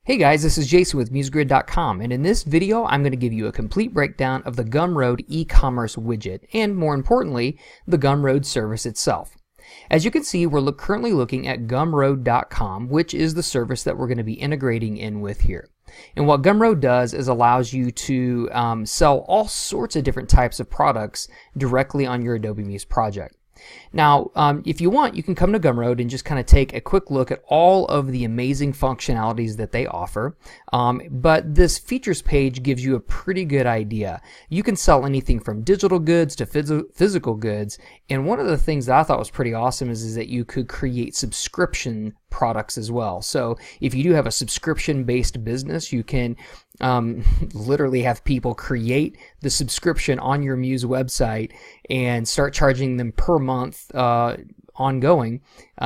Hey guys, this is Jason with MuseGrid.com, and in this video I'm going to give you a complete breakdown of the Gumroad e-commerce widget, and more importantly, the Gumroad service itself. As you can see, we're currently looking at Gumroad.com, which is the service that we're going to be integrating in with here. And what Gumroad does is allows you to sell all sorts of different types of products directly on your Adobe Muse project. Now, if you want, you can come to Gumroad and just kind of take a quick look at all of the amazing functionalities that they offer. But this features page gives you a pretty good idea. You can sell anything from digital goods to physical goods. And one of the things that I thought was pretty awesome is that you could create subscription products as well. So if you do have a subscription-based business, you can literally have people create the subscription on your Muse website and start charging them per month ongoing,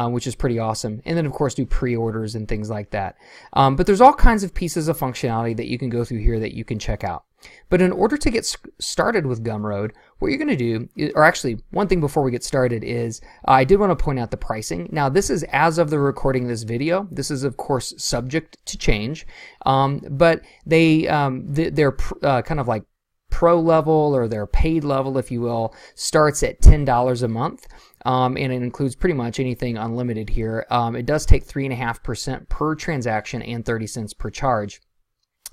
which is pretty awesome. And then of course do pre-orders and things like that. But there's all kinds of pieces of functionality that you can go through here that you can check out. But in order to get started with Gumroad, what you're going to do, or actually one thing before we get started is, I did want to point out the pricing. Now this is as of the recording of this video. This is of course subject to change, but they're kind of like pro level, or their paid level, if you will, starts at $10 a month. And it includes pretty much anything unlimited here. It does take 3.5% per transaction and 30 cents per charge.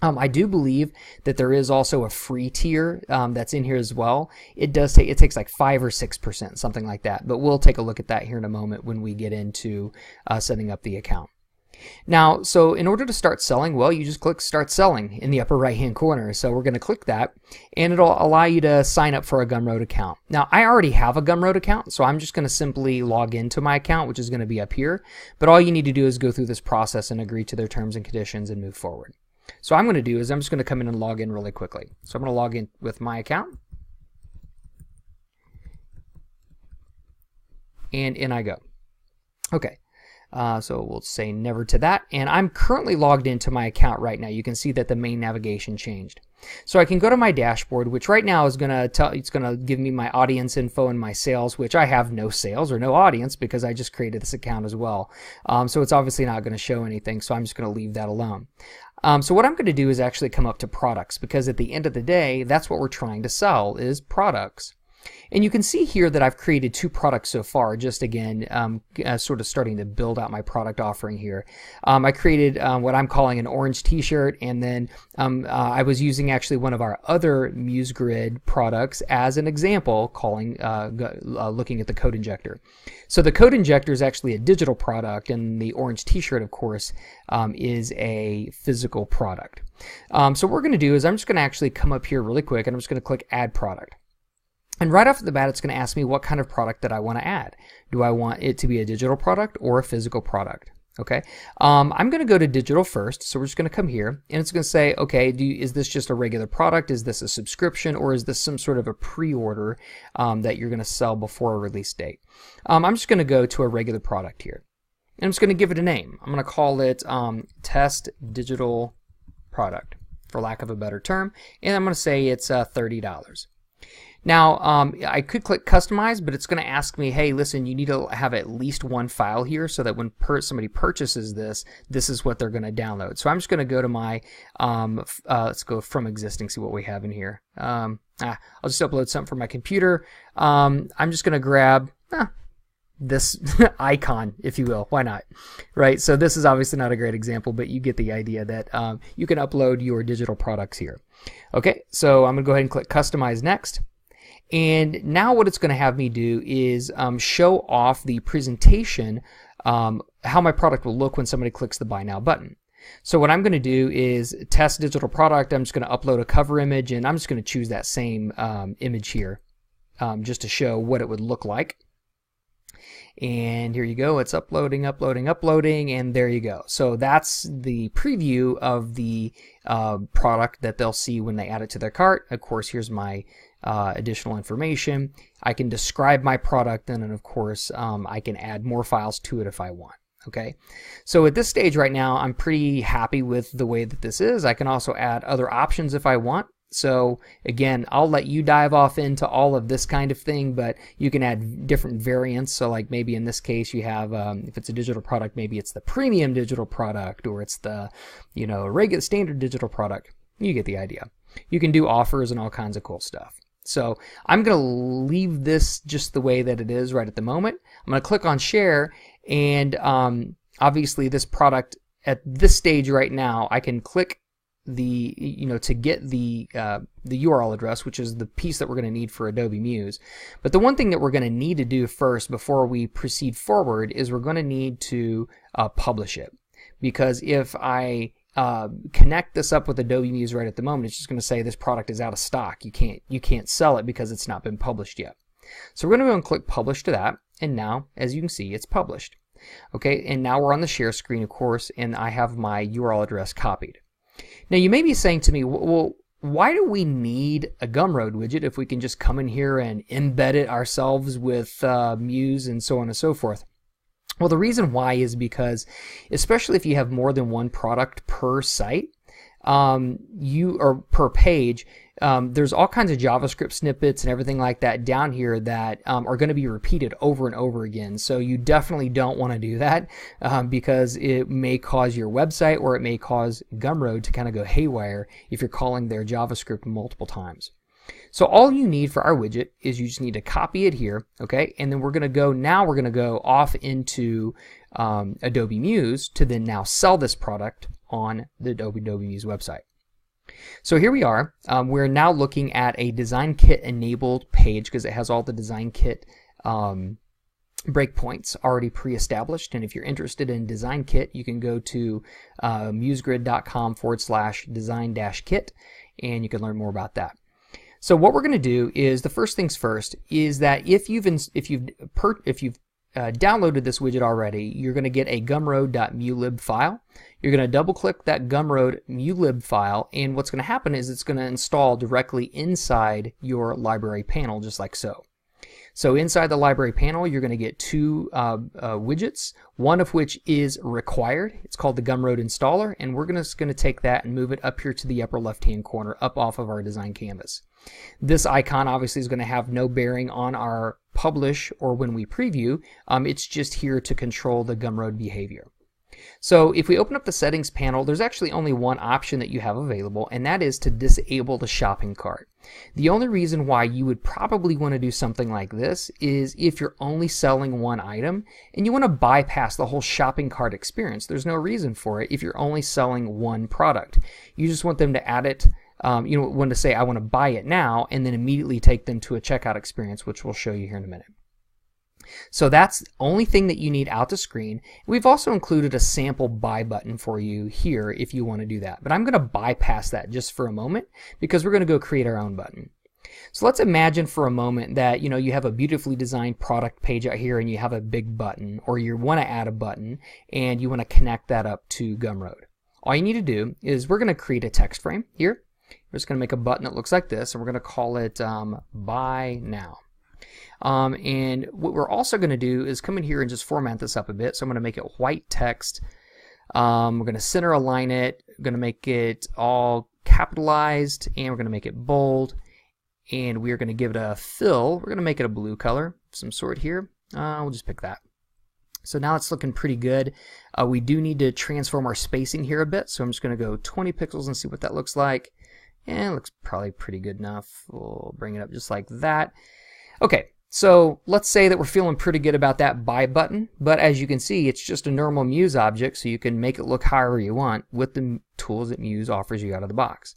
I do believe that there is also a free tier that's in here as well. It takes like 5 or 6%, something like that. But we'll take a look at that here in a moment when we get into setting up the account. Now, so in order to start selling, well, you just click Start Selling in the upper right-hand corner. So we're going to click that, and it'll allow you to sign up for a Gumroad account. Now, I already have a Gumroad account, so I'm just going to simply log into my account, which is going to be up here. But all you need to do is go through this process and agree to their terms and conditions and move forward. So what I'm going to do is I'm just going to come in and log in really quickly. So I'm going to log in with my account. And in I go. Okay. So we'll say never to that. And I'm currently logged into my account right now. You can see that the main navigation changed. So I can go to my dashboard, which right now is going to give me my audience info and my sales, which I have no sales or no audience because I just created this account as well. So it's obviously not going to show anything. So I'm just going to leave that alone. So what I'm going to do is actually come up to products, because at the end of the day, that's what we're trying to sell, is products. And you can see here that I've created 2 products so far, just again, sort of starting to build out my product offering here. I created what I'm calling an orange t-shirt, and then I was using actually one of our other MuseGrid products as an example, looking at the code injector. So the code injector is actually a digital product, and the orange t-shirt, of course, is a physical product. So what we're going to do is I'm just going to actually come up here really quick, and I'm just going to click Add Product. And right off the bat, it's going to ask me what kind of product that I want to add. Do I want it to be a digital product or a physical product? Okay, I'm going to go to digital first, so we're just going to come here, and it's going to say, okay, is this just a regular product? Is this a subscription, or is this some sort of a pre-order that you're going to sell before a release date? I'm just going to go to a regular product here, and I'm just going to give it a name. I'm going to call it Test Digital Product, for lack of a better term, and I'm going to say it's $30. Now, I could click Customize, but it's going to ask me, hey, listen, you need to have at least one file here so that when somebody purchases this, this is what they're going to download. So I'm just going to go to my, let's go from existing, see what we have in here. I'll just upload something from my computer. I'm just going to grab this icon, if you will. Why not? Right? So this is obviously not a great example, but you get the idea that you can upload your digital products here. Okay, so I'm going to go ahead and click Customize Next. And now what it's going to have me do is show off the presentation, how my product will look when somebody clicks the Buy Now button. So what I'm going to do is test digital product. I'm just going to upload a cover image, and I'm just going to choose that same image here just to show what it would look like. And here you go, it's uploading, and there you go. So that's the preview of the product that they'll see when they add it to their cart. Of course, here's my additional information. I can describe my product, and then of course I can add more files to it if I want. Okay, so at this stage right now, I'm pretty happy with the way that this is. I can also add other options if I want. So again, I'll let you dive off into all of this kind of thing, but you can add different variants. So like maybe in this case you have, if it's a digital product, maybe it's the premium digital product, or it's the, regular standard digital product. You get the idea. You can do offers and all kinds of cool stuff. So I'm going to leave this just the way that it is right at the moment. I'm going to click on share, and obviously this product at this stage right now, I can click the to get the URL address, which is the piece that we're going to need for Adobe Muse. But the one thing that we're going to need to do first before we proceed forward is we're going to need to publish it, because if I connect this up with Adobe Muse right at the moment, it's just going to say this product is out of stock. You can't sell it because it's not been published yet. So we're going to go and click publish to that, and now as you can see, it's published. Okay, and now we're on the share screen, of course, and I have my URL address copied. Now you may be saying to me, well, why do we need a Gumroad widget if we can just come in here and embed it ourselves with Muse and so on and so forth? Well, the reason why is because, especially if you have more than one product per site, or per page, there's all kinds of JavaScript snippets and everything like that down here that are going to be repeated over and over again. So you definitely don't want to do that because it may cause your website, or it may cause Gumroad to kind of go haywire if you're calling their JavaScript multiple times. So all you need for our widget is you just need to copy it here, okay? And then we're going to go off into Adobe Muse to then now sell this product on the Adobe Muse website. So here we are. We're now looking at a Design Kit enabled page because it has all the Design Kit breakpoints already pre-established. And if you're interested in Design Kit, you can go to musegrid.com/design-kit, and you can learn more about that. So what we're going to do is, the first things first is that if you've downloaded this widget already, you're going to get a gumroad.mulib file. You're going to double click that Gumroad mulib file, and what's going to happen is it's going to install directly inside your library panel, just like so. So inside the library panel, you're going to get two widgets, one of which is required. It's called the Gumroad installer, and we're just going to take that and move it up here to the upper left-hand corner, up off of our design canvas. This icon obviously is going to have no bearing on our publish or when we preview. It's just here to control the Gumroad behavior. So if we open up the settings panel, there's actually only one option that you have available, and that is to disable the shopping cart. The only reason why you would probably want to do something like this is if you're only selling one item and you want to bypass the whole shopping cart experience. There's no reason for it if you're only selling one product. You just want them to add it, want to say, I want to buy it now, and then immediately take them to a checkout experience, which we'll show you here in a minute. So that's the only thing that you need out the screen. We've also included a sample buy button for you here if you want to do that. But I'm going to bypass that just for a moment because we're going to go create our own button. So let's imagine for a moment that you have a beautifully designed product page out here and you have a big button, or you want to add a button and you want to connect that up to Gumroad. All you need to do is we're going to create a text frame here. We're just going to make a button that looks like this, and we're going to call it Buy Now. And what we're also going to do is come in here and just format this up a bit. So I'm going to make it white text. We're going to center align it. We're going to make it all capitalized, and we're going to make it bold. And we're going to give it a fill. We're going to make it a blue color of some sort here. We'll just pick that. So now it's looking pretty good. We do need to transform our spacing here a bit. So I'm just going to go 20 pixels and see what that looks like. And it looks probably pretty good enough. We'll bring it up just like that. Okay. So let's say that we're feeling pretty good about that buy button, but as you can see, it's just a normal Muse object, so you can make it look however you want with the tools that Muse offers you out of the box.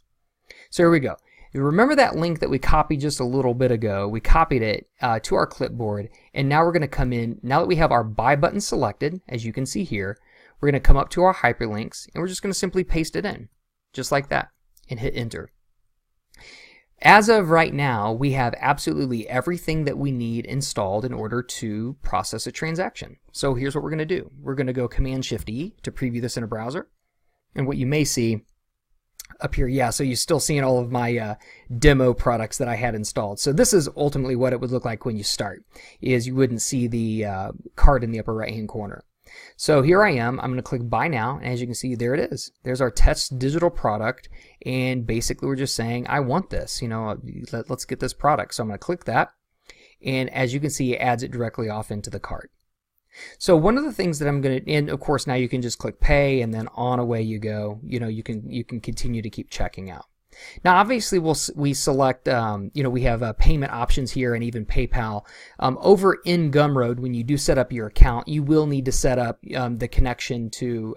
So here we go. You remember that link that we copied just a little bit ago? We copied it to our clipboard, and now we're going to come in, now that we have our buy button selected, as you can see here, we're going to come up to our hyperlinks, and we're just going to simply paste it in, just like that, and hit enter. As of right now, we have absolutely everything that we need installed in order to process a transaction. So here's what we're going to do. We're going to go Command-Shift-E to preview this in a browser. And what you may see up here, yeah, so you're still seeing all of my demo products that I had installed. So this is ultimately what it would look like when you start, is you wouldn't see the card in the upper right-hand corner. So here I am. I'm going to click buy now, and as you can see, there it is. There's our test digital product, and basically we're just saying I want this. Let's get this product. So I'm going to click that, and as you can see, it adds it directly off into the cart. So one of the things that I'm going to, and of course now you can just click pay, and then on away you go. You can continue to keep checking out. Now, obviously, we select, we have payment options here and even PayPal. Over in Gumroad, when you do set up your account, you will need to set up the connection to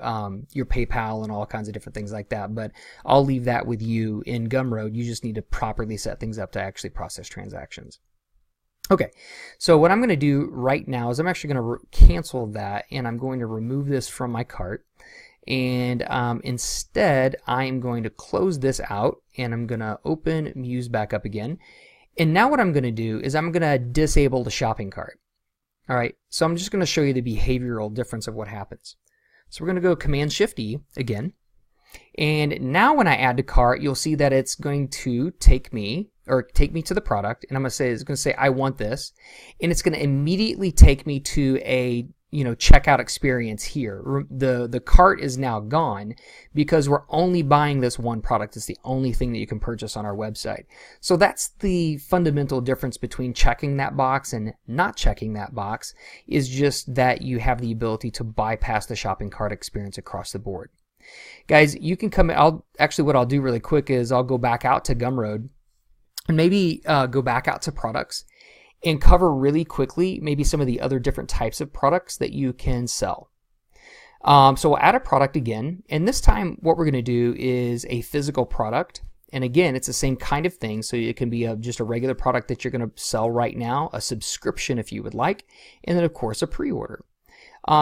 your PayPal and all kinds of different things like that. But I'll leave that with you in Gumroad. You just need to properly set things up to actually process transactions. Okay, so what I'm going to do right now is I'm actually going to cancel that, and I'm going to remove this from my cart. And instead, I'm going to close this out, and I'm going to open Muse back up again. And now what I'm going to do is I'm going to disable the shopping cart. All right, so I'm just going to show you the behavioral difference of what happens. So we're going to go Command-Shift-E again. And now when I add to cart, you'll see that it's going to take me to the product, and it's going to say I want this, and it's going to immediately take me to a checkout experience here. The cart is now gone because we're only buying this one product. It's the only thing that you can purchase on our website. So that's the fundamental difference between checking that box and not checking that box, is just that you have the ability to bypass the shopping cart experience across the board. Guys, you can come in. What I'll do really quick is I'll go back out to Gumroad and maybe go back out to products and cover really quickly maybe some of the other different types of products that you can sell. So we'll add a product again, and this time what we're going to do is a physical product. And again, it's the same kind of thing, so it can be just a regular product that you're going to sell right now, a subscription if you would like, and then of course a pre-order.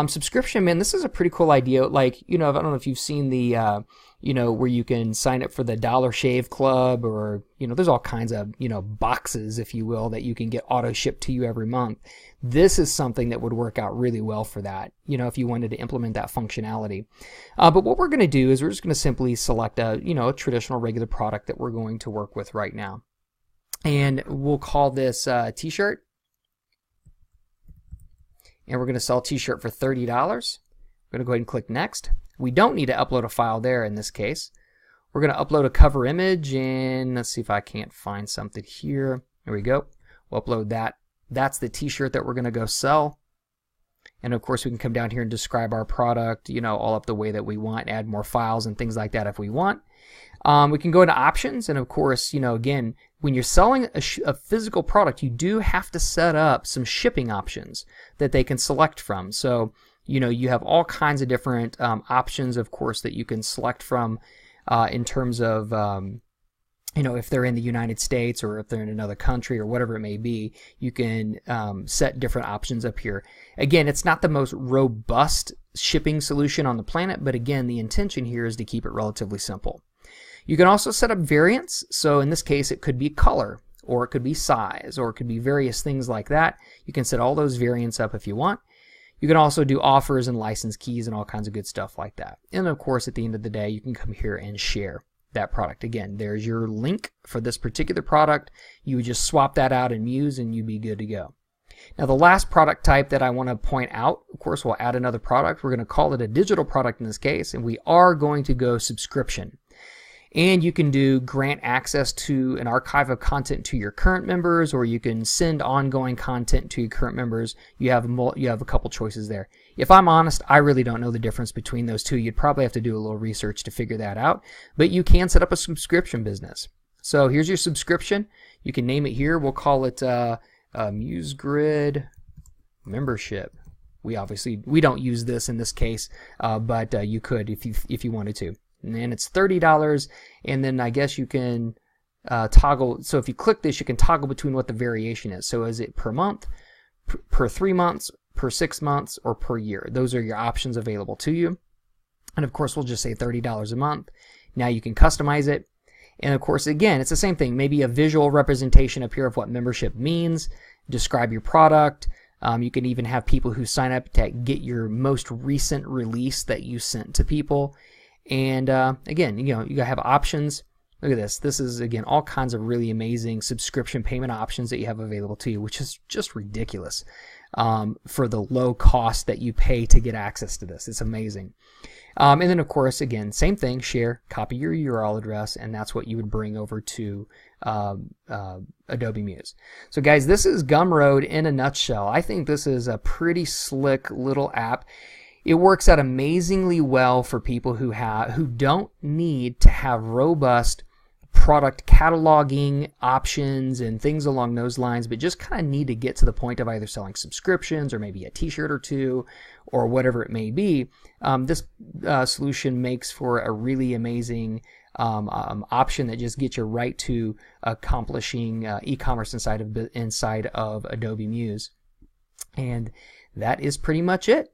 Subscription, man, this is a pretty cool idea. Like, I don't know if you've seen the, where you can sign up for the Dollar Shave Club, or, there's all kinds of, boxes, if you will, that you can get auto shipped to you every month. This is something that would work out really well for that, if you wanted to implement that functionality. But what we're going to do is we're just going to simply select a traditional regular product that we're going to work with right now. And we'll call this t-shirt. And we're going to sell a t-shirt for $30. We're going to go ahead and click next. We don't need to upload a file there in this case. We're going to upload a cover image, and let's see if I can't find something here. There we go. We'll upload that. That's the t-shirt that we're going to go sell. And of course we can come down here and describe our product, all up the way that we want, add more files and things like that if we want. We can go into options, and of course, again, when you're selling a physical product, you do have to set up some shipping options that they can select from. So, you have all kinds of different options, of course, that you can select from in terms of, if they're in the United States or if they're in another country or whatever it may be, you can set different options up here. Again, it's not the most robust shipping solution on the planet, but again, the intention here is to keep it relatively simple. You can also set up variants. So in this case, it could be color, or it could be size, or it could be various things like that. You can set all those variants up if you want. You can also do offers and license keys and all kinds of good stuff like that. And of course, at the end of the day, you can come here and share that product. Again, there's your link for this particular product. You would just swap that out in Muse and you'd be good to go. Now, the last product type that I want to point out, of course, we'll add another product. We're going to call it a digital product in this case, and we are going to go subscription. And you can grant access to an archive of content to your current members, or you can send ongoing content to your current members. You have a couple choices there. If I'm honest, I really don't know the difference between those two. You'd probably have to do a little research to figure that out. But you can set up a subscription business. So here's your subscription. You can name it here. We'll call it MuseGrid Membership. We don't use this in this case, but you could if you wanted to. And it's $30, and then I guess you can toggle. So if you click this, you can toggle between what the variation is. So is it per month, per 3 months, per 6 months, or per year? Those are your options available to you. And of course, we'll just say $30 a month. Now you can customize it. And of course, again, it's the same thing. Maybe a visual representation up here of what membership means. Describe your product. You can even have people who sign up to get your most recent release that you sent to people. And again, you have options. Look at this. This is, again, all kinds of really amazing subscription payment options that you have available to you, which is just ridiculous. for the low cost that you pay to get access to this. It's amazing. And then, of course, again, same thing, share, copy your URL address, and that's what you would bring over to Adobe Muse. So guys, this is Gumroad in a nutshell. I think this is a pretty slick little app. It works out amazingly well for people who don't need to have robust product cataloging options and things along those lines, but just kind of need to get to the point of either selling subscriptions or maybe a t-shirt or two or whatever it may be. This solution makes for a really amazing option that just gets you right to accomplishing e-commerce inside of Adobe Muse. And that is pretty much it.